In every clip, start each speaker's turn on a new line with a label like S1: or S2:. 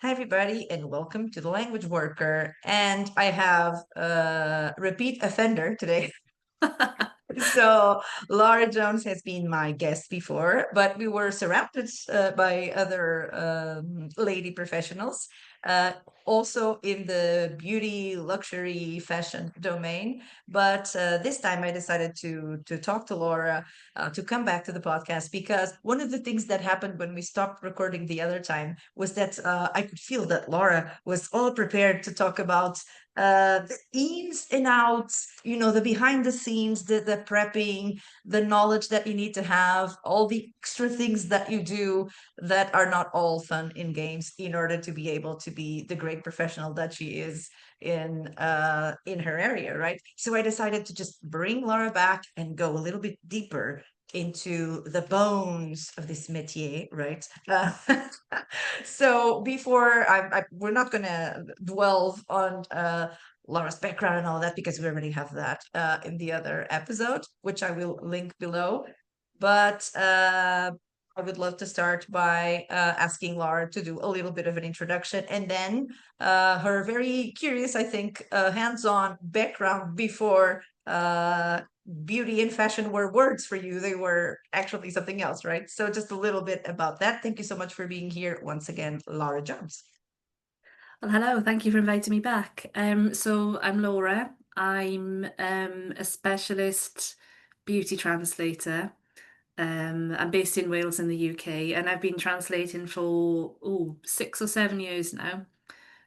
S1: Hi, everybody, and welcome to the Language Worker. And I have a repeat offender today. So, Laura Jones has been my guest before, but we were surrounded by other lady professionals, uh, also in the beauty, luxury, fashion domain. But this time I decided to talk to Laura to come back to the podcast because one of the things that happened when we stopped recording the other time was that I could feel that Laura was all prepared to talk about the ins and outs, the behind the scenes, the prepping, the knowledge that you need to have, all the extra things that you do that are not all fun in games in order to be able to be the great professional that she is in her area, right? So I decided to just bring Laura back and go a little bit deeper into the bones of this métier, right? So before we're not going to dwell on Laura's background and all that because we already have that in the other episode, which I will link below. But I would love to start by asking Laura to do a little bit of an introduction and then her very curious, I think, hands-on background before beauty and fashion were words for you. They were actually something else, right? So just a little bit about that. Thank you so much for being here once again, Laura Jones.
S2: Well, hello, thank you for inviting me back. So I'm Laura. I'm a specialist beauty translator. I'm based in Wales in the UK, and I've been translating for 6 or 7 years now.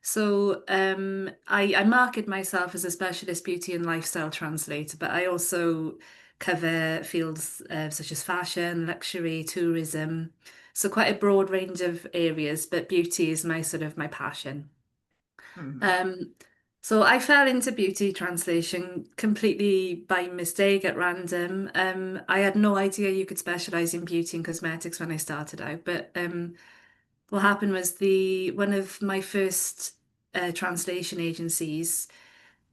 S2: So I market myself as a specialist beauty and lifestyle translator, but I also cover fields such as fashion, luxury, tourism. So quite a broad range of areas, but beauty is my sort of my passion.
S1: Mhm.
S2: Um, so I fell into beauty translation completely by mistake at random. I had no idea you could specialize in beauty and cosmetics when I started out, but what happened was the one of my first translation agencies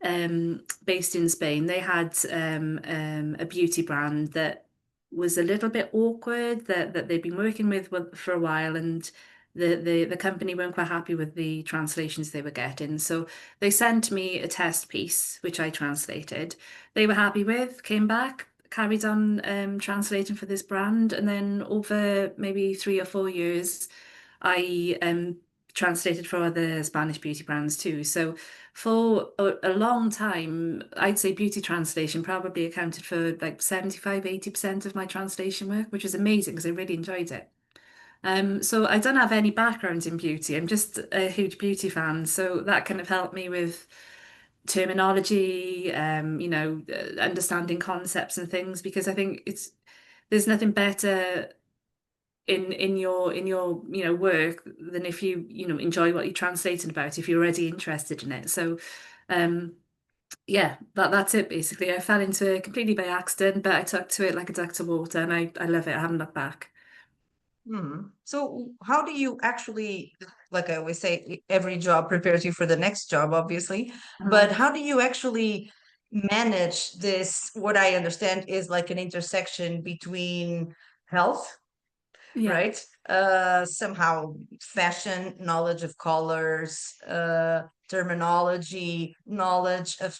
S2: based in Spain, they had a beauty brand that was a little bit awkward that they'd been working with for a while, and the company weren't quite happy with the translations they were getting. So they sent me a test piece, which I translated. They were happy with, came back, carried on translating for this brand, and then over maybe 3 or 4 years, I translated for other Spanish beauty brands too. So for a long time, I'd say beauty translation probably accounted for like 75–80% of my translation work, which was amazing because I really enjoyed it. So I don't have any background in beauty. I'm just a huge beauty fan. So that kind of helped me with terminology, understanding concepts and things, because I think there's nothing better in your work than if you enjoy what you're translating about, if you're already interested in it. So um yeah, that's it basically. I fell into it completely by accident, but I took to it like a duck to water, and I love it. I haven't looked back.
S1: So how do you actually, like I always say, every job prepares you for the next job, obviously, but
S2: Mhm.
S1: how do you actually manage this? What I understand is like an intersection between health,
S2: Yeah.
S1: right? Somehow fashion, knowledge of colors, terminology, knowledge of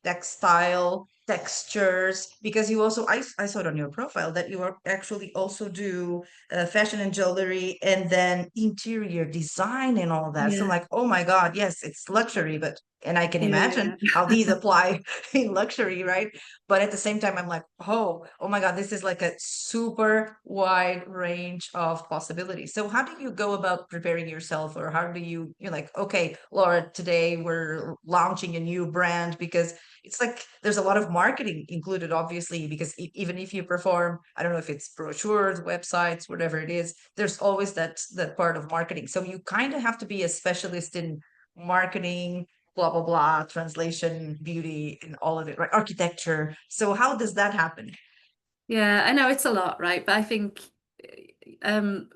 S1: textile textures, because you also I saw it on your profile that you are actually also do fashion and jewelry and then interior design and all that. So I'm
S2: Yeah.
S1: like, oh my God, yes, it's luxury, but and I can imagine
S2: Yeah.
S1: how these apply in luxury, right? But at the same time I'm like, oh my God, this is like a super wide range of possibilities. So how do you go about preparing yourself, or how do you're like, okay, Laura, today we're launching a new brand, because it's like there's a lot of marketing included, obviously, because even if you perform, I don't know if it's brochures, websites, whatever it is, there's always that part of marketing. So you kind of have to be a specialist in marketing, blah blah blah, translation, beauty, and all of it, right? Architecture. So how does that happen?
S2: Yeah, I know it's a lot, right? But I think um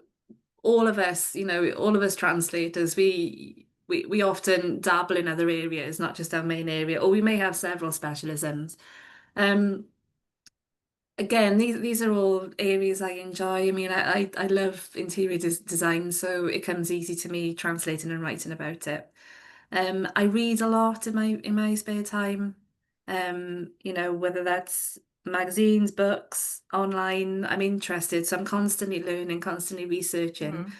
S2: all of us, all of us translators, we often dabble in other areas, not just our main area, or we may have several specialisms. Um, again, these are all areas I enjoy. I mean, I love interior design, so it comes easy to me translating and writing about it. I read a lot in my spare time. Whether that's magazines, books, online, I'm interested, so I'm constantly learning, constantly researching,
S1: Mhm.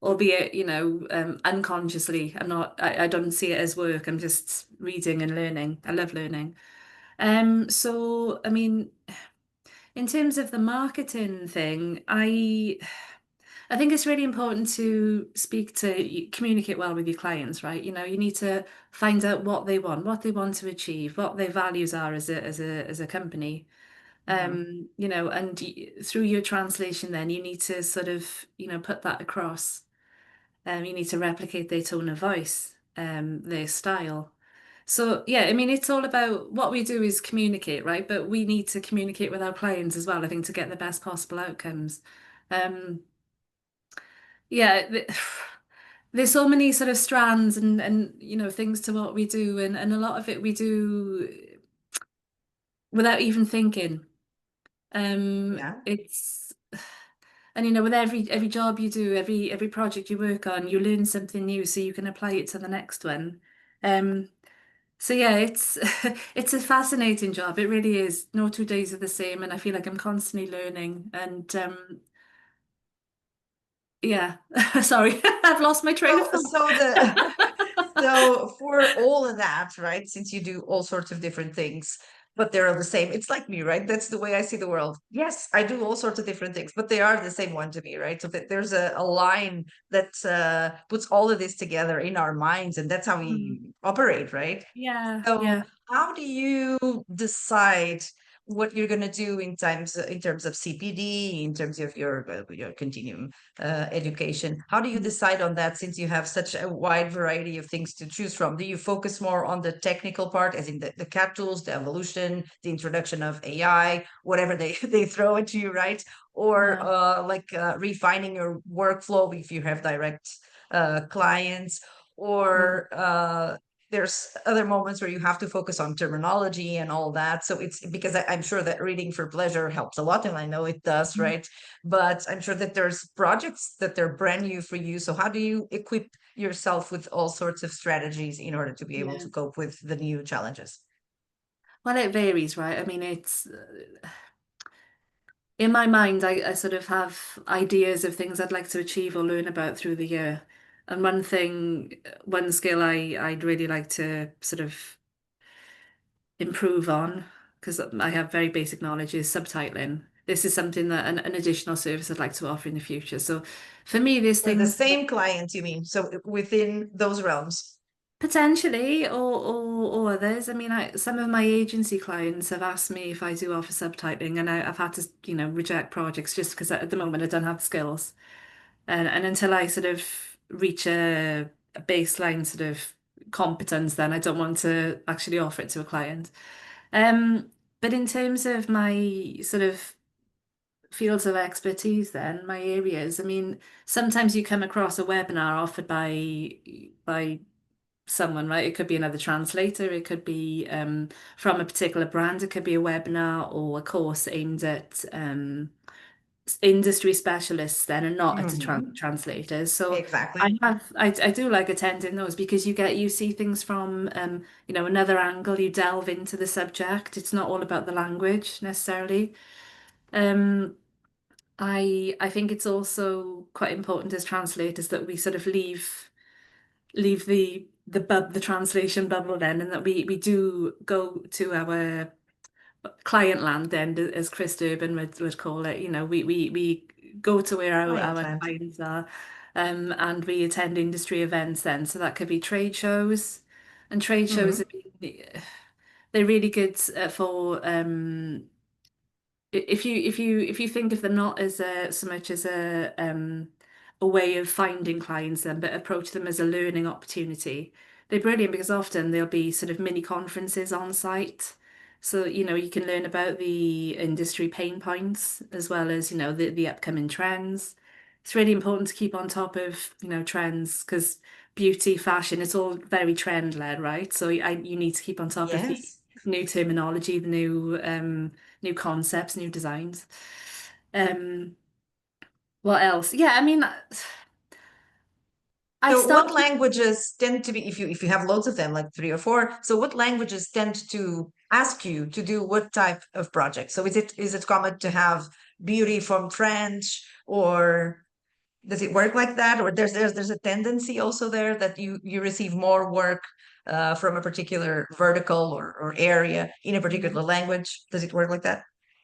S2: albeit, unconsciously. I don't see it as work. I'm just reading and learning. I love learning. So I mean, in terms of the marketing thing, I think it's really important to communicate well with your clients, right? You need to find out what they want to achieve, what their values are as a company.
S1: Mhm.
S2: Through your translation, then you need to sort of, put that across. You need to replicate their tone of voice, their style. So yeah, I mean, it's all about what we do is communicate, right? But we need to communicate with our clients as well, I think, to get the best possible outcomes. Um, yeah, there's so many sort of strands and things to what we do, and a lot of it we do without even thinking.
S1: Yeah.
S2: It's And with every job you do, every project you work on, you learn something new so you can apply it to the next one. Um, so yeah, it's it's a fascinating job. It really is. No 2 days are the same, and I feel like I'm constantly learning. And yeah, sorry, I've lost my train of
S1: So,
S2: thought.
S1: so the so for all of that, right? Since you do all sorts of different things, but they're all the same. It's like me, right? That's the way I see the world. Yes, I do all sorts of different things, but they are the same one to me, right? So that there's a line that puts all of this together in our minds, and that's how
S2: Mm.
S1: we operate, right?
S2: Yeah,
S1: So
S2: yeah,
S1: how do you decide what you're going to do in terms of CPD, in terms of your continuum education? How do you
S2: mm,
S1: decide on that since you have such a wide variety of things to choose from? Do you focus more on the technical part, as in the CAT tools, the evolution, the introduction of AI, whatever they, they throw at you, right? Or
S2: yeah,
S1: refining your workflow if you have direct clients,
S2: mm,
S1: or there's other moments where you have to focus on terminology and all that. So it's because I'm sure that reading for pleasure helps a lot, and I know it does,
S2: mm,
S1: right? But I'm sure that there's projects that they're brand new for you. So how do you equip yourself with all sorts of strategies in order to be able
S2: yeah.
S1: to cope with the new challenges?
S2: Well, it varies, right? I mean, it's in my mind, I sort of have ideas of things I'd like to achieve or learn about through the year. And one skill I'd really like to sort of improve on, because I have very basic knowledge, is subtitling. This is something that an additional service I'd like to offer in the future. So for me, there's
S1: For the
S2: things
S1: same client, you mean? So within those realms.
S2: potentially or others. I mean, some of my agency clients have asked me if I do offer subtitling, and I've had to, reject projects just because at the moment I don't have the skills. And until I sort of reach a baseline sort of competence, then I don't want to actually offer it to a client. But in terms of my sort of fields of expertise, then my areas, I mean, sometimes you come across a webinar offered by someone, right? It could be another translator, it could be from a particular brand, it could be a webinar or a course aimed at industry specialists then and not at the
S1: Mhm.
S2: translators. So
S1: Exactly.
S2: I do like attending those because you see things from another angle, you delve into the subject. It's not all about the language necessarily. Um I think it's also quite important as translators that we sort of leave the translation bubble then, and that we do go to our client land then, as Chris Durbin would call it. We go to where
S1: Client
S2: our
S1: land.
S2: clients are, and we attend industry events then. So that could be trade shows, and trade shows
S1: Mhm.
S2: are they're really good for if you think of them not as so much as a way of finding clients then, but approach them as a learning opportunity. They're brilliant because often there'll be sort of mini conferences on site. So, you can learn about the industry pain points as well as, the upcoming trends. It's really important to keep on top of, trends because beauty, fashion, it's all very trend led, right? So you need to keep on top of the
S1: Yes.
S2: new terminology, the new concepts, new designs. Um, what else? Yeah, I mean, I
S1: So what
S2: started.
S1: languages tend to be, if you have loads of them, like three or four, so what languages tend to ask you to do what type of project? So is it common to have beauty from French, or does it work like that? Or there's a tendency also there that you receive more work from a particular vertical or area in a particular language? Does it work like that?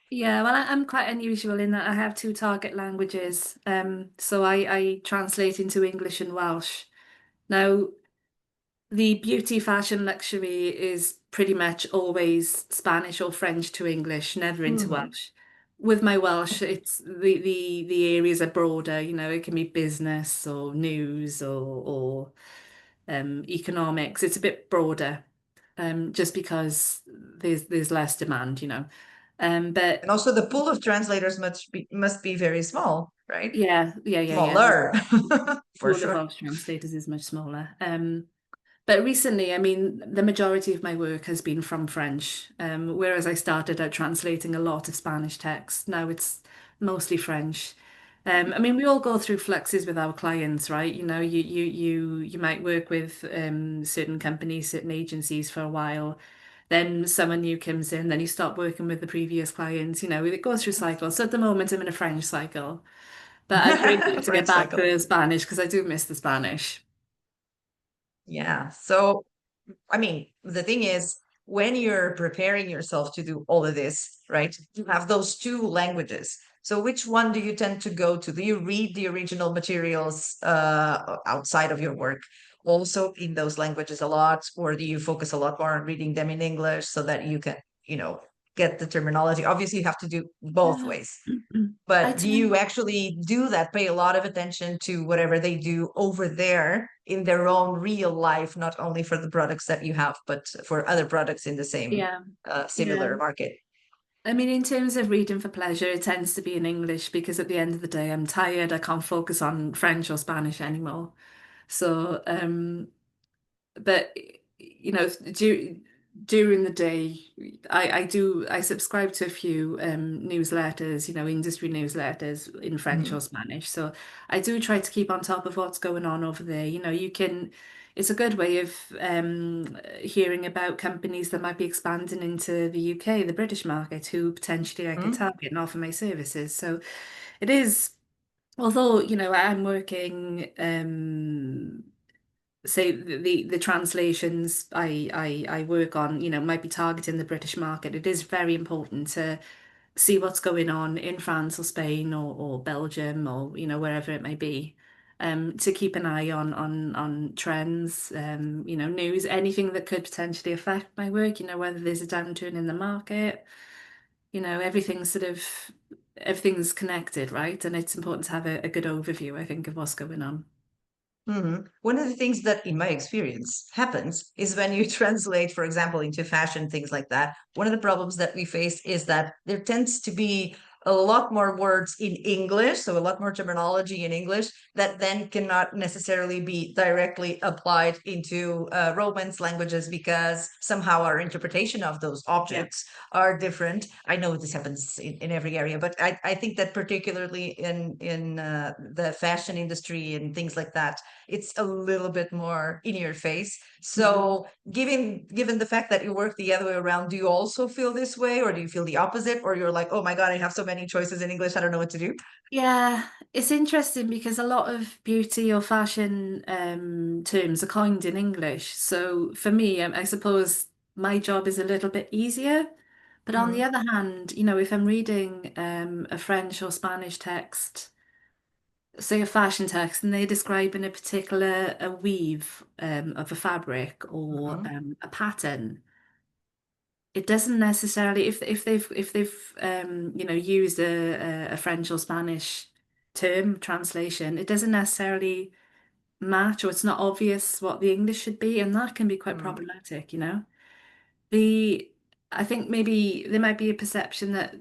S2: Yeah, well, I'm quite unusual in that I have two target languages. So I translate into English and Welsh. Now, the beauty, fashion, luxury is pretty much always Spanish or French to English, never into
S1: Hmm.
S2: Welsh. With my Welsh, it's the areas are broader, you know, it can be business or news or economics. It's a bit broader, just because there's less demand, you know.
S1: And
S2: But
S1: also the pool of translators must be very small, right?
S2: yeah.
S1: Smaller, for
S2: Pool of
S1: sure.
S2: Welsh translators is much smaller. But recently, I mean, the majority of my work has been from French, whereas I started out translating a lot of Spanish text. Now it's mostly French. I mean, we all go through fluxes with our clients, right? You know, you might work with certain companies, certain agencies for a while, then someone new comes in, then you stop working with the previous clients. You know, it goes through cycles. So at the moment, I'm in a French cycle, but I'd really like to get
S1: French
S2: back
S1: cycle.
S2: to Spanish because I do miss the Spanish.
S1: Yeah. So, I mean, the thing is, when you're preparing yourself to do all of this, right, you have those two languages. So, which one do you tend to go to? Do you read the original materials outside of your work also in those languages a lot, or do you focus a lot more on reading them in English so that you can, you know, get the terminology? Obviously, you have to do both
S2: Yeah.
S1: ways.
S2: I
S1: But do you
S2: tend
S1: actually do that, pay a lot of attention to whatever they do over there in their own real life, not only for the products that you have, but for other products in the same
S2: Yeah, yeah.
S1: similar market?
S2: I mean, in terms of reading for pleasure, it tends to be in English because at the end of the day, I'm tired. I can't focus on French or Spanish anymore. So, but you know, during the day, I subscribe to a few newsletters, you know, industry newsletters in French
S1: Mhm.
S2: or Spanish. So I do try to keep on top of what's going on over there. You know, it's a good way of hearing about companies that might be expanding into the UK, the British market, who potentially I could
S1: Mhm.
S2: target and offer my services. So it is, although, you know, I'm working say the translations I work on, you know, might be targeting the British market. It is very important to see what's going on in France or Spain or Belgium or, you know, wherever it may be. To keep an eye on trends, you know, news, anything that could potentially affect my work, you know, whether there's a downturn in the market, you know, everything's connected, right? And it's important to have a good overview, I think, of what's going on.
S1: One of the things that, in my experience, happens is when you translate, for example, into fashion, things like that. One of the problems that we face is that there tends to be a lot more words in English, so a lot more terminology in English that then cannot necessarily be directly applied into Romance languages because somehow our interpretation of those
S2: Yeah.
S1: objects are different. I know this happens in every area, but I think that particularly in the fashion industry and things like that, it's a little bit more in your face.
S2: Mhm.
S1: So, given the fact that you work the other way around, do you also feel this way, or do you feel the opposite, or you're like, oh my God, I have so many choices in English, I don't know what to do?
S2: Yeah, it's interesting because a lot of beauty or fashion terms are coined in English. So for me, I suppose my job is a little bit easier. But on the
S1: Mhm.
S2: other hand, you know, if I'm reading a French or Spanish text, say a fashion text, and they're describing a particular a weave of a fabric or
S1: Mhm.
S2: a pattern, it doesn't necessarily if they've you know used a French or Spanish term translation, it doesn't necessarily match or it's not obvious what the English should be, and that can be quite
S1: Mhm.
S2: problematic, you know. The I think maybe there might be a perception that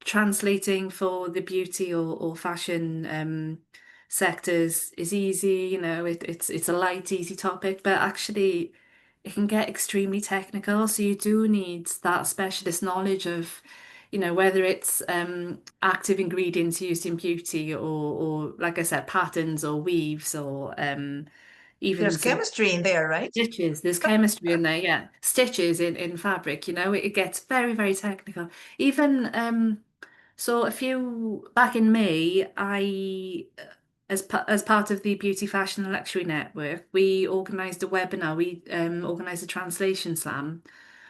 S2: translating for the beauty or fashion sectors is easy, you know, it's a light, easy topic, but actually it can get extremely technical. So you do need that specialist knowledge of, whether it's active ingredients used in beauty or like I said, patterns or weaves or even
S1: There's
S2: sort of
S1: chemistry in there, right?
S2: stitches. There's chemistry in there, yeah. Stitches in fabric, it gets very, very technical. Even so a few back in May, as part of the Beauty Fashion and Luxury Network, we organised a webinar. We organised a translation slam.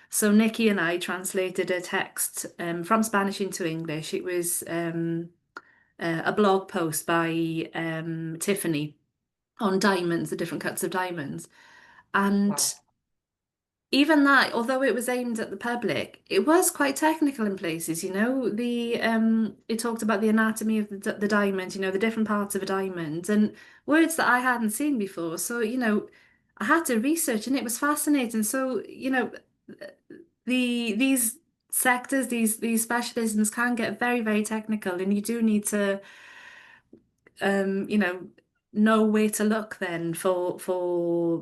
S2: So Nikki and I translated a text from Spanish into English. It was a blog post by Tiffany on diamonds, the different cuts of diamonds.
S1: Wow.
S2: And even that, although it was aimed at the public, it was quite technical in places, it talked about the anatomy of the diamond, the different parts of a diamond and words that I hadn't seen before. So, I had to research and it was fascinating. So, these sectors, these specialisms can get very, very technical and you do need to know where to look then for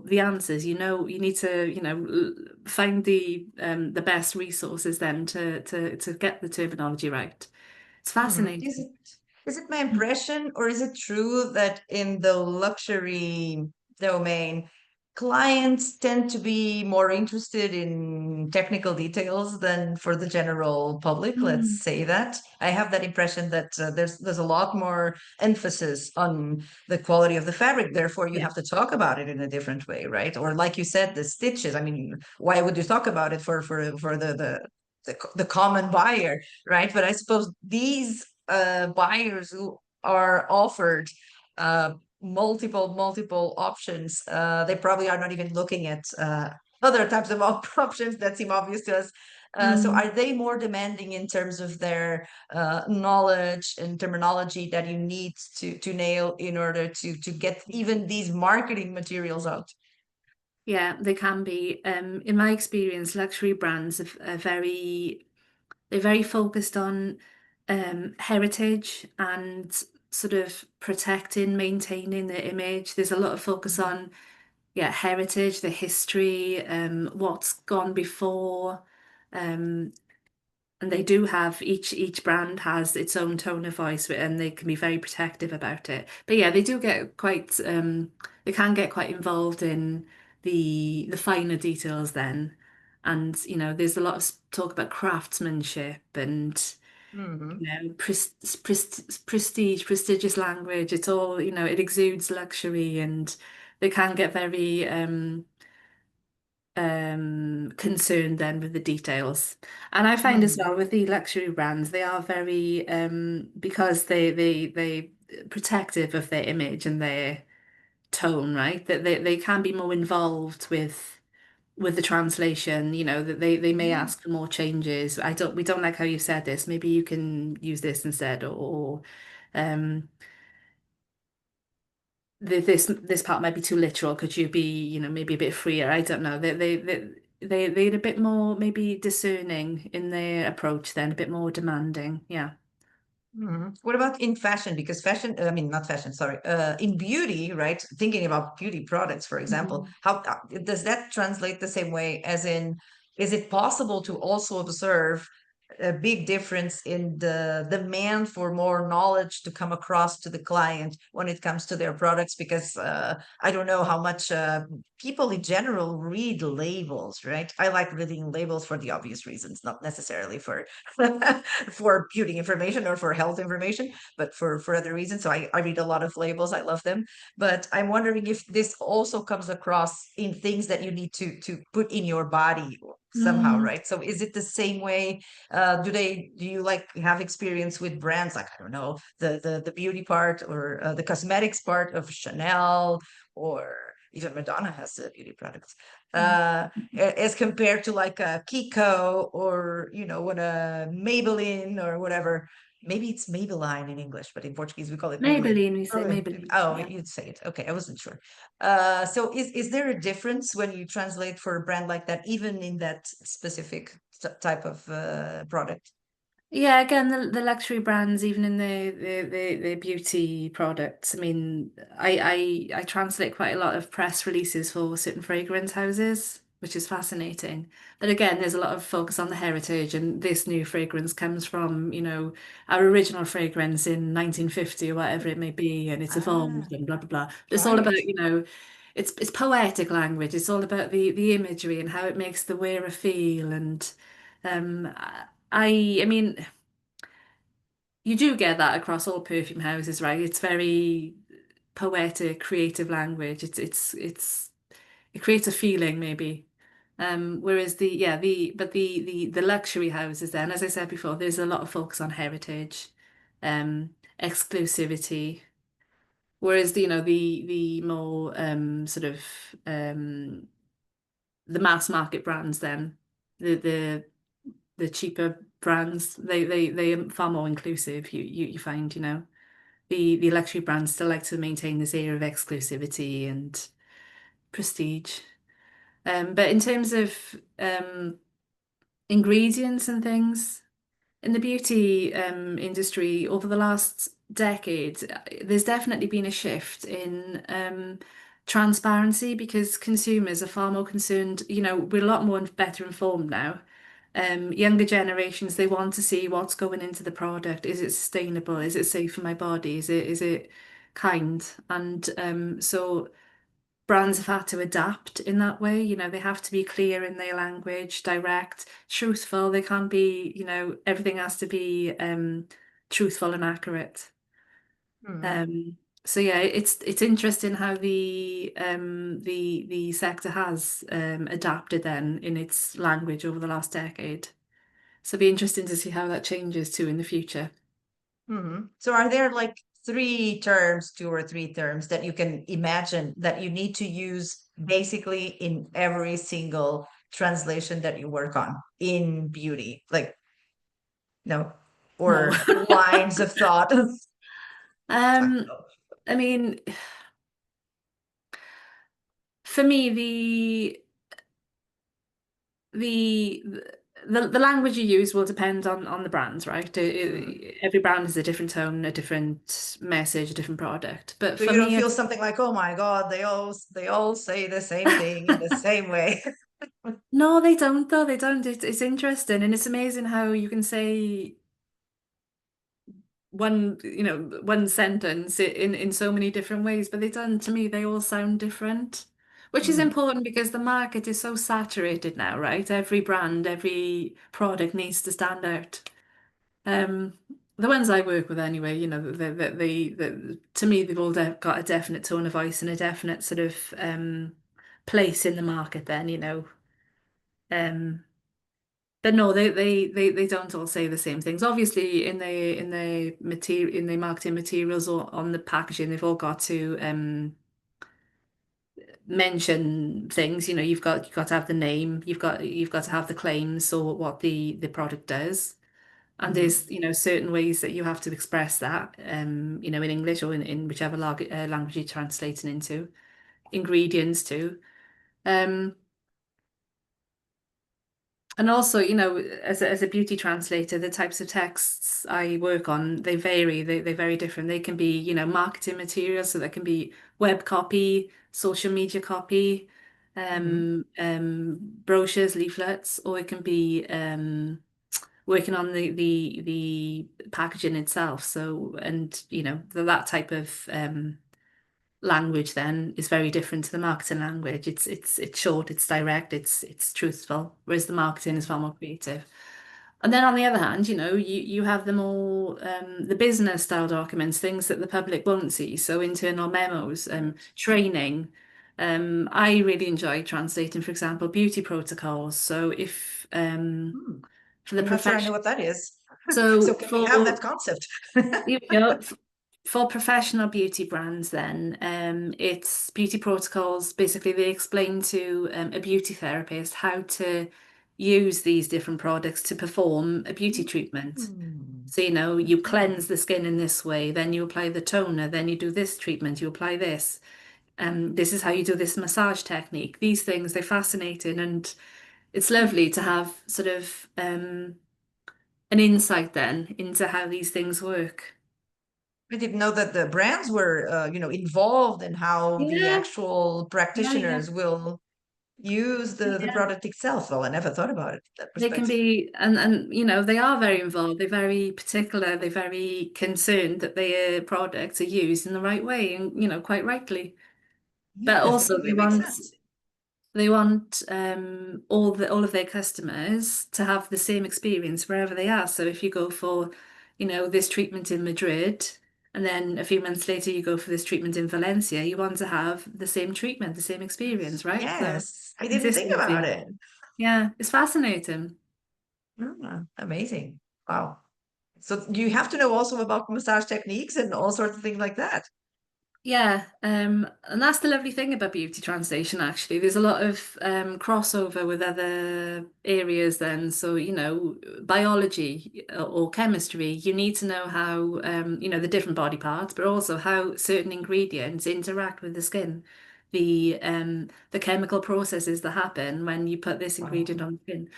S2: the answers. You need to, find the best resources then to get the terminology right. It's
S1: Mhm.
S2: fascinating.
S1: Is it my impression, or is it true that in the luxury domain, clients tend to be more interested in technical details than for the general public? Let's
S2: Mm.
S1: say that. I have that impression that there's a lot more emphasis on the quality of the fabric. Therefore, you
S2: Yeah.
S1: have to talk about it in a different way, right? Or like you said, the stitches. I mean, why would you talk about it for the common buyer? Right? But I suppose these buyers who are offered uh, multiple options, they probably are not even looking at other types of options that seem obvious to us. So
S2: Mm.
S1: are they more demanding in terms of their knowledge and terminology that you need to nail in order to get even these marketing materials out?
S2: Yeah, they can be. In my experience, luxury brands they're very focused on heritage and sort of protecting, maintaining their image. There's a lot of focus on, yeah, heritage, the history, what's gone before. Um, and they do have each brand has its own tone of voice and they can be very protective about it. But yeah, they do get quite they can get quite involved in the finer details then. And there's a lot of talk about craftsmanship and
S1: Hmm.
S2: prestigious language. It's all, it exudes luxury and they can get very concerned then with the details. And I find as
S1: Hmm.
S2: well with the luxury brands, they are very because they protective of their image and their tone, right? That they can be more involved with the translation, that they may
S1: Hmm.
S2: ask for more changes. We don't like how you said this. Maybe you can use this instead, or um this part might be too literal. Could you be, maybe a bit freer? I don't know. They're a bit more maybe discerning in their approach then, a bit more demanding. Yeah.
S1: Mhm. What about in fashion? Because fashion, I mean, not fashion, sorry, in beauty, right? Thinking about beauty products, for example,
S2: Mhm.
S1: how does that translate the same way as in, is it possible to also observe a big difference in the demand for more knowledge to come across to the client when it comes to their products? Because I don't know how much people in general read labels, right? I like reading labels for the obvious reasons, not necessarily for for beauty information or for health information, but for other reasons. So I read a lot of labels. I love them. But I'm wondering if this also comes across in things that you need to put in your body somehow,
S2: Mm,
S1: right? So is it the same way? Do you like have experience with brands like, I don't know, the beauty part or the cosmetics part of Chanel, or even Madonna has beauty products,
S2: mm.
S1: as compared to like a Kiko, or what, a Maybelline or whatever. Maybe it's Maybelline in English, but in Portuguese we call it Maybelline.
S2: Maybelline, we say
S1: Oh,
S2: Maybelline.
S1: oh,
S2: Yeah.
S1: you'd say it. Okay, I wasn't sure. So is there a difference when you translate for a brand like that, even in that specific type of product?
S2: Yeah, again, the luxury brands, even in the beauty products. I mean, I translate quite a lot of press releases for certain fragrance houses. which is fascinating. But again, there's a lot of focus on the heritage, and this new fragrance comes from, our original fragrance in 1950 or whatever it may be, and it's
S1: Ah,
S2: evolved and blah blah blah. But it's all about,
S1: right.
S2: it's poetic language. It's all about the imagery and how it makes the wearer feel. And um, I mean, you do get that across all perfume houses, right? It's very poetic, creative language. It creates a feeling maybe. Whereas the luxury houses then, as I said before, there's a lot of focus on heritage, exclusivity. Whereas the more sort of um the mass market brands then, the the the cheaper brands, they are far more inclusive. You find, the luxury brands still like to maintain this air of exclusivity and prestige. But in terms of ingredients and things in the beauty industry over the last decade, there's definitely been a shift in transparency because consumers are far more concerned. We're a lot more better informed now. Younger generations, they want to see what's going into the product. Is it sustainable? Is it safe for my body? Is it kind? And so brands have had to adapt in that way. They have to be clear in their language, direct, truthful. They can't be, everything has to be truthful and accurate.
S1: Hmm.
S2: So yeah, it's interesting how the sector has adapted then in its language over the last decade. So it'll be interesting to see how that changes too in the future.
S1: So are there like two or three terms that you can imagine that you need to use basically in every single translation that you work on in beauty? Like, no,
S2: No.
S1: or lines of thought?
S2: Um, I mean, for me, the the language you use will depend on the brands, right?
S1: Mhm.
S2: Every brand has a different tone, a different message, a different product. But
S1: So
S2: for
S1: you don't
S2: me,
S1: feel
S2: it's
S1: something like, oh my God, they all say the same thing in the same way.
S2: no, they don't though. They don't. It's interesting, and it's amazing how you can say one sentence in so many different ways, but they don't. To me, they all sound different, which is
S1: Mm,
S2: important because the market is so saturated now, right? Every brand, every product needs to stand out. Um, the ones I work with anyway, to me, they've all got a definite tone of voice and a definite sort of place in the market then, Um, but no, they don't all say the same things. Obviously, in the marketing materials or on the packaging, they've all got to mention things. You've got to have the name, you've got to have the claims, so what the product does. And
S1: mhm.
S2: there's, certain ways that you have to express that, in English or in whichever language you're translating into, ingredients too. Um, and also, as a beauty translator, the types of texts I work on, they vary. They're very different. They can be, marketing materials, so that can be web copy, social media copy,
S1: Mhm.
S2: brochures, leaflets, or it can be working on the packaging itself. So, and that type of language then is very different to the marketing language. It's short, it's direct, it's truthful, whereas the marketing is far more creative. And then on the other hand, you have the more the business style documents, things that the public won't see. So internal memos, training. I really enjoy translating, for example, beauty protocols. So if
S1: Hmm.
S2: for the
S1: I'm not sure I know
S2: profession,
S1: what that is. So
S2: so
S1: can we have that
S2: for
S1: concept?
S2: you know, f- for professional beauty brands, then it's beauty protocols. Basically, they explain to a beauty therapist how to use these different products to perform a beauty treatment.
S1: Hmm.
S2: So, you
S1: Okay.
S2: cleanse the skin in this way, then you apply the toner, then you do this treatment, you apply this. This is how you do this massage technique. These things, they're fascinating, and it's lovely to have sort of an insight then into how these things work.
S1: I didn't know that the brands were, involved in how the
S2: Yeah,
S1: actual
S2: yeah, yeah.
S1: practitioners will. use the
S2: Yeah.
S1: product itself. Well, I never thought about it from that
S2: They can
S1: perspective.
S2: be, and they are very involved. They're very particular. They're very concerned that their products are used in the right way, and quite rightly. But
S1: Yes, it
S2: also
S1: totally makes sense.
S2: they want all of their customers to have the same experience wherever they are. So if you go for, this treatment in Madrid, and then a few months later you go for this treatment in Valencia, you want to have the same treatment, the same experience, right? So
S1: Yes, I didn't think about
S2: consistency.
S1: it.
S2: Yeah, it's fascinating.
S1: Amazing. Wow. So you have to know also about massage techniques and all sorts of things like that.
S2: Yeah, and that's the lovely thing about beauty translation, actually. There's a lot of crossover with other areas then. So, biology or chemistry, you need to know how, the different body parts, but also how certain ingredients interact with the skin. The chemical processes that happen when you put this
S1: Wow.
S2: ingredient on skin.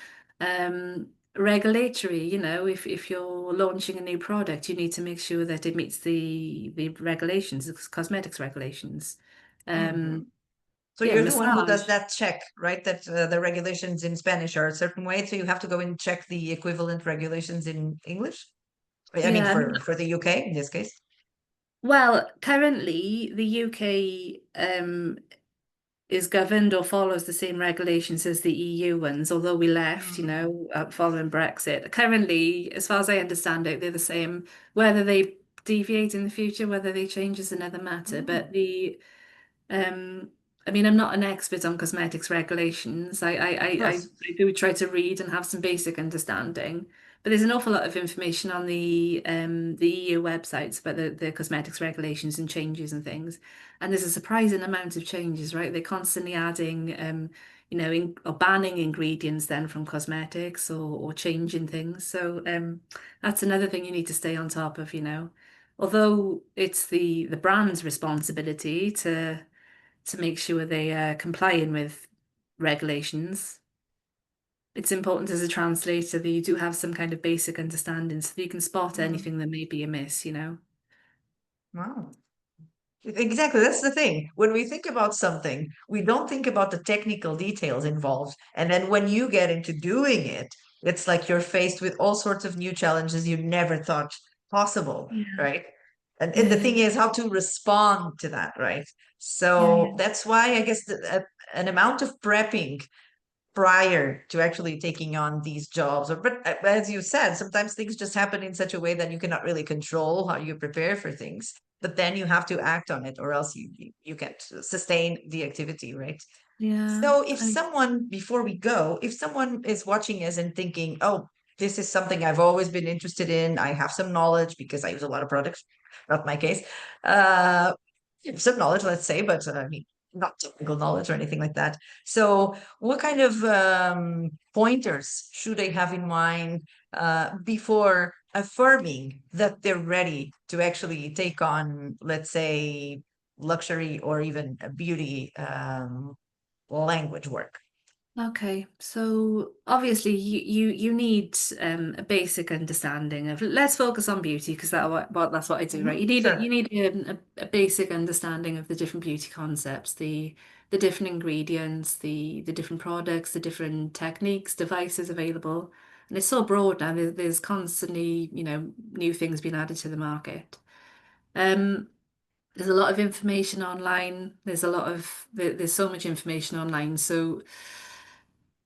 S2: Regulatory, if you're launching a new product, you need to make sure that it meets the regulations, the cosmetics regulations.
S1: Mhm.
S2: Um,
S1: So
S2: yeah,
S1: you're the one who does
S2: massage.
S1: that check, right? That the regulations in Spanish are a certain way, so you have to go and check the equivalent regulations in English. I mean,
S2: Yeah,
S1: for the UK in this case.
S2: well, currently the UK is governed or follows the same regulations as the EU ones, although we left,
S1: Mm.
S2: following Brexit. Currently, as far as I understand it, they're the same. Whether they deviate in the future, whether they change is another matter.
S1: Mm.
S2: But Um, I mean, I'm not an expert on cosmetics regulations.
S1: Of course.
S2: I do try to read and have some basic understanding, but there's an awful lot of information on the EU websites about the cosmetics regulations and changes and things. And there's a surprising amount of changes, right? They're constantly adding, or banning ingredients then from cosmetics or changing things. So that's another thing you need to stay on top of. Although it's the brand's responsibility to make sure they are complying with regulations. It's important as a translator that you do have some kind of basic understanding so that you can spot
S1: Mm.
S2: anything that may be amiss.
S1: Wow. Exactly, that's the thing. When we think about something, we don't think about the technical details involved. And then when you get into doing it, it's like you're faced with all sorts of new challenges you never thought possible,
S2: Yeah,
S1: right? And the
S2: yeah,
S1: thing is how to respond to that, right?
S2: yeah,
S1: So
S2: yeah,
S1: that's why I guess an amount of prepping prior to actually taking on these jobs, or but as you said, sometimes things just happen in such a way that you cannot really control how you prepare for things, but then you have to act on it or else you can't sustain the activity, right?
S2: yeah.
S1: So if someone, before we go, if someone is watching us and thinking, oh, this is something I've always been interested in, I have some knowledge because I use a lot of products, not my case, uh some knowledge, let's say, but I mean, not technical knowledge or anything like that. So, what kind of pointers should they have in mind before affirming that they're ready to actually take on, let's say, luxury or even a beauty language work?
S2: Okay, so obviously you need a basic understanding of. Let's focus on beauty because that's what I do, right?
S1: Mhm.
S2: You
S1: Sure.
S2: need a basic understanding of the different beauty concepts, the different ingredients, the different products, the different techniques, devices available, and it's so broad now. There's constantly new things being added to the market. Um, there's a lot of information online. There's so much information online, so.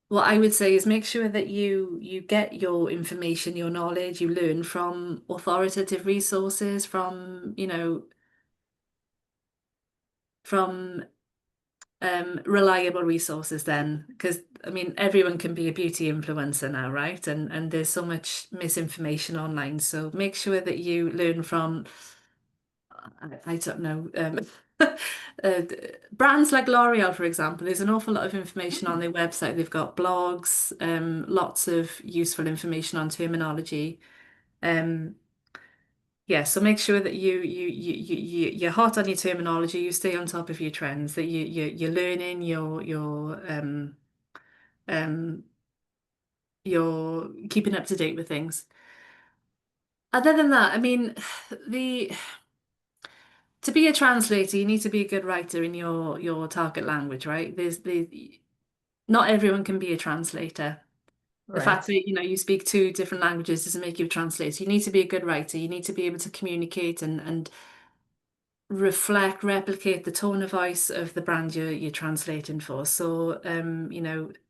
S2: What I would say is make sure that you get your information, your knowledge, you learn from authoritative resources, from reliable resources then. Because I mean everyone can be a beauty influencer now, right? And there's so much misinformation online. So make sure that you learn from I don't know. Brands like L'Oreal, for example, there's an awful lot of information on
S1: Hmm.
S2: their website. They've got blogs, lots of useful information on terminology. Um, yeah, so make sure that you're hot on your terminology. You stay on top of your trends. That you're learning. Um, you're keeping up to date with things. Other than that, I mean, the to be a translator, you need to be a good writer in your target language, right? not everyone can be a translator. The fact
S1: Right.
S2: that, you speak two different languages doesn't make you a translator. You need to be a good writer. You need to be able to communicate and reflect, replicate the tone of voice of the brand you're translating for. So,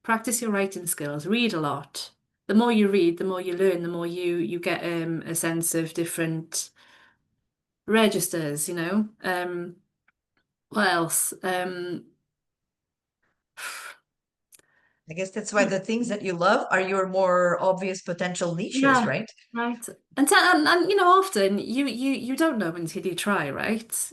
S2: practice your writing skills. Read a lot. The more you read, the more you learn, the more you get a sense of different registers. What else?
S1: I guess that's why the things that you love are your more obvious potential niches,
S2: Yeah,
S1: right?
S2: right. And often you don't know until you try, right?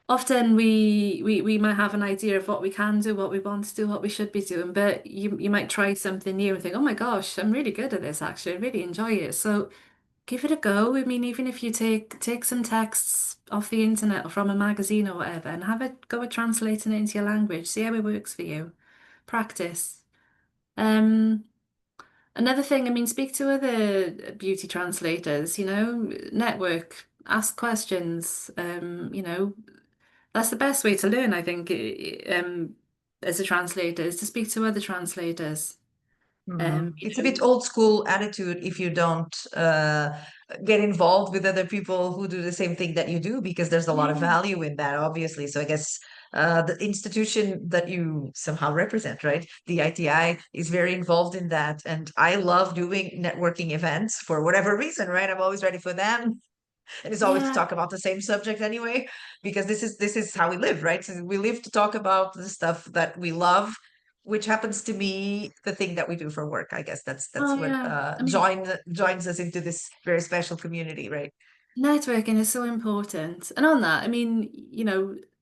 S2: Often we might have an idea of what we can do, what we want to do, what we should be doing, but you might try something new and think, oh my gosh, I'm really good at this actually. I really enjoy it. So give it a go. I mean, even if you take some texts off the internet or from a magazine or whatever and have a go at translating it into your language, see how it works for you. Practice. Um, Another thing, I mean, speak to other beauty translators, network, ask questions. That's the best way to learn, I think, as a translator, is to speak to other translators.
S1: Mhm.
S2: Um, you
S1: It's a bit
S2: know,
S1: old school attitude if you don't get involved with other people who do the same thing that you do, because there's a lot of
S2: yeah,
S1: value in that, obviously. So I guess the institution that you somehow represent, right? The ITI is very involved in that. And I love doing networking events for whatever reason, right? I'm always ready for them. And it's always to
S2: yeah,
S1: talk about the same subject anyway, because this is how we live, right? So we live to talk about the stuff that we love, which happens to be the thing that we do for work. I guess that's
S2: oh
S1: what
S2: yeah. I mean,
S1: joins us into this very special community, right?
S2: networking is so important. And on that, I mean,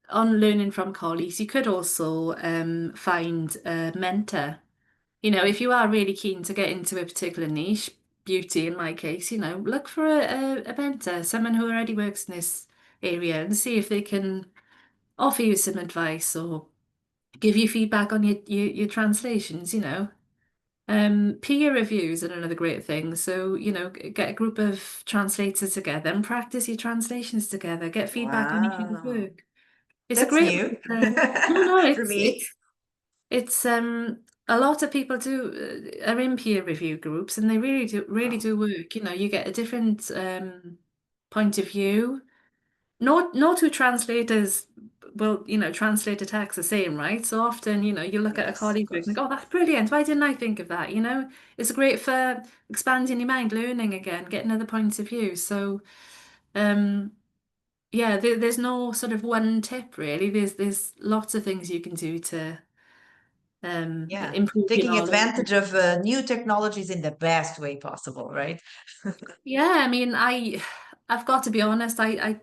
S2: on learning from colleagues, you could also find a mentor. If you are really keen to get into a particular niche, beauty in my case, look for a mentor, someone who already works in this area and see if they can offer you some advice or give you feedback on your translations. Peer reviews are another great thing. So, get a group of translators together and practice your translations together, get feedback on each other's
S1: Wow,
S2: work. It's a
S1: that's
S2: great
S1: new
S2: way to, no,
S1: for
S2: it's
S1: me.
S2: it's it's a lot of people do are in peer review groups and they really
S1: Wow.
S2: do work. You get a different point of view. No two translators will, translate a text the same, right? So often, you look at a
S1: Yes, of
S2: colleague work and
S1: course.
S2: go, oh, that's brilliant. Why didn't I think of that? It's great for expanding your mind, learning again, getting other points of view. So um yeah, there's no sort of one tip really. There's lots of things you can do to
S1: Yeah,
S2: improve your
S1: taking
S2: knowledge.
S1: advantage of new technologies in the best way possible, right?
S2: Yeah, I mean, I've got to be honest, I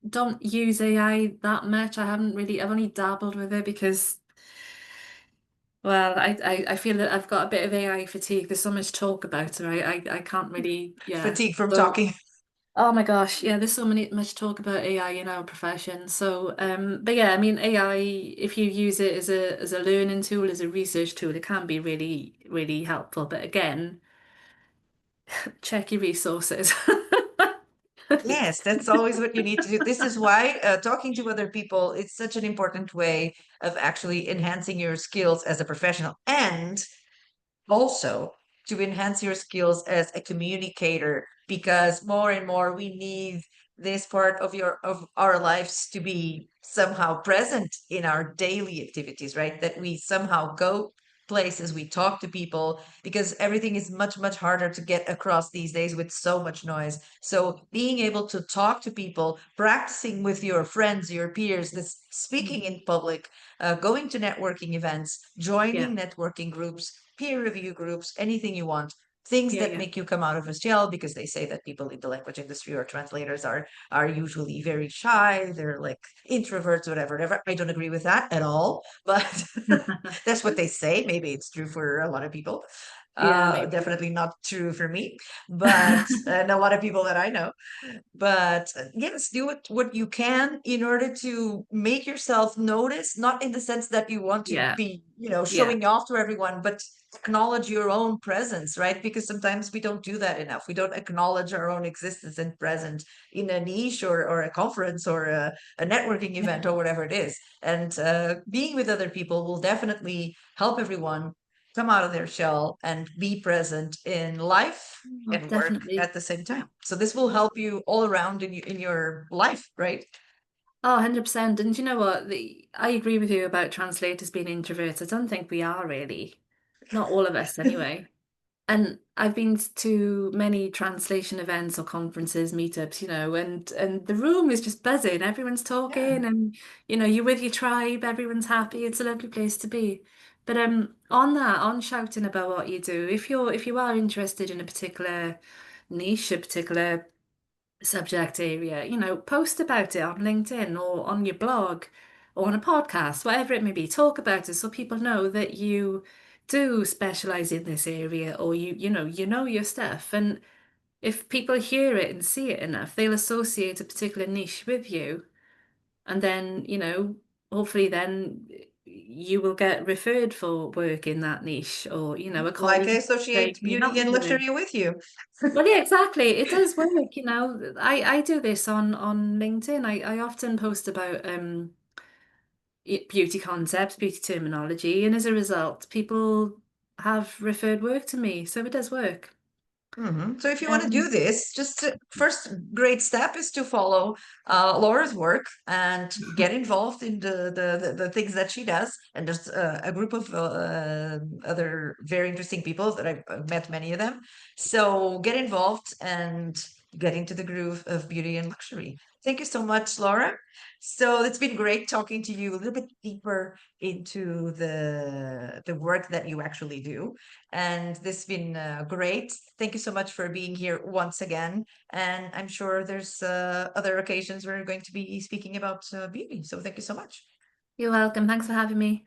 S2: don't use AI that much. I've only dabbled with it because, well, I feel that I've got a bit of AI fatigue. There's so much talk about it, right? I can't really, yeah.
S1: Fatigue from
S2: So,
S1: talking.
S2: oh my gosh, yeah, there's so much talk about AI in our profession. So, but yeah, I mean, AI, if you use it as a learning tool, as a research tool, it can be really, really helpful. But again, check your resources.
S1: Yes, that's always what you need to do. This is why talking to other people, it's such an important way of actually enhancing your skills as a professional and also to enhance your skills as a communicator, because more and more we need this part of our lives to be somehow present in our daily activities, right? That we somehow go places, we talk to people, because everything is much much harder to get across these days with so much noise. So being able to talk to people, practicing with your friends, your peers, this speaking in public, going to networking events,
S2: Yeah,
S1: joining networking groups, peer review groups, anything you want. Things
S2: yeah,
S1: that
S2: yeah.
S1: make you come out of a shell, because they say that people in the language industry or translators are usually very shy. They're like introverts, whatever. I don't agree with that at all, but that's what they say. Maybe it's true for a lot of people.
S2: Yeah, maybe.
S1: Definitely not true for me, but and a lot of people that I know. But yes, do what you can in order to make yourself notice, not in the sense that you want to
S2: Yeah,
S1: be,
S2: yeah,
S1: showing off to everyone, but acknowledge your own presence, right? Because sometimes we don't do that enough. We don't acknowledge our own existence and presence in a niche or a conference or a networking event or whatever it is. And being with other people will definitely help everyone come out of their shell and be present in life
S2: oh,
S1: and work
S2: definitely.
S1: at the same time. So this will help you all around in your life, right?
S2: Oh, 100%. And you know what? I agree with you about translators being introverts. I don't think we are really. Not all of us, anyway. And I've been to many translation events or conferences, meetups, and the room is just buzzing. Everyone's
S1: Yeah.
S2: talking, and you're with your tribe. Everyone's happy. It's a lovely place to be. But on shouting about what you do, if you are interested in a particular niche, a particular subject area, post about it on LinkedIn or on your blog or on a podcast, whatever it may be. Talk about it so people know that you do specialize in this area, or you know your stuff. And if people hear it and see it enough, they'll associate a particular niche with you. And then, hopefully then you will get referred for work in that niche, or, a
S1: Like I
S2: colleague say,
S1: associate
S2: can you help
S1: beauty
S2: me
S1: and
S2: with it?
S1: luxury with you.
S2: Well, yeah, exactly. It does work, I do this on LinkedIn. I often post about beauty concepts, beauty terminology, and as a result, people have referred work to me, so it does work.
S1: So if you want to do
S2: Um,
S1: this, first great step is to follow Laura's work and get involved in the things that she does. And there's a group of other very interesting people that I've met many of them. So get involved and get into the groove of beauty and luxury. Thank you so much, Laura. So it's been great talking to you a little bit deeper into the work that you actually do. And this has been great. Thank you so much for being here once again. And I'm sure there's other occasions we're going to be speaking about beauty. So thank you so much.
S2: you're welcome. Thanks for having me.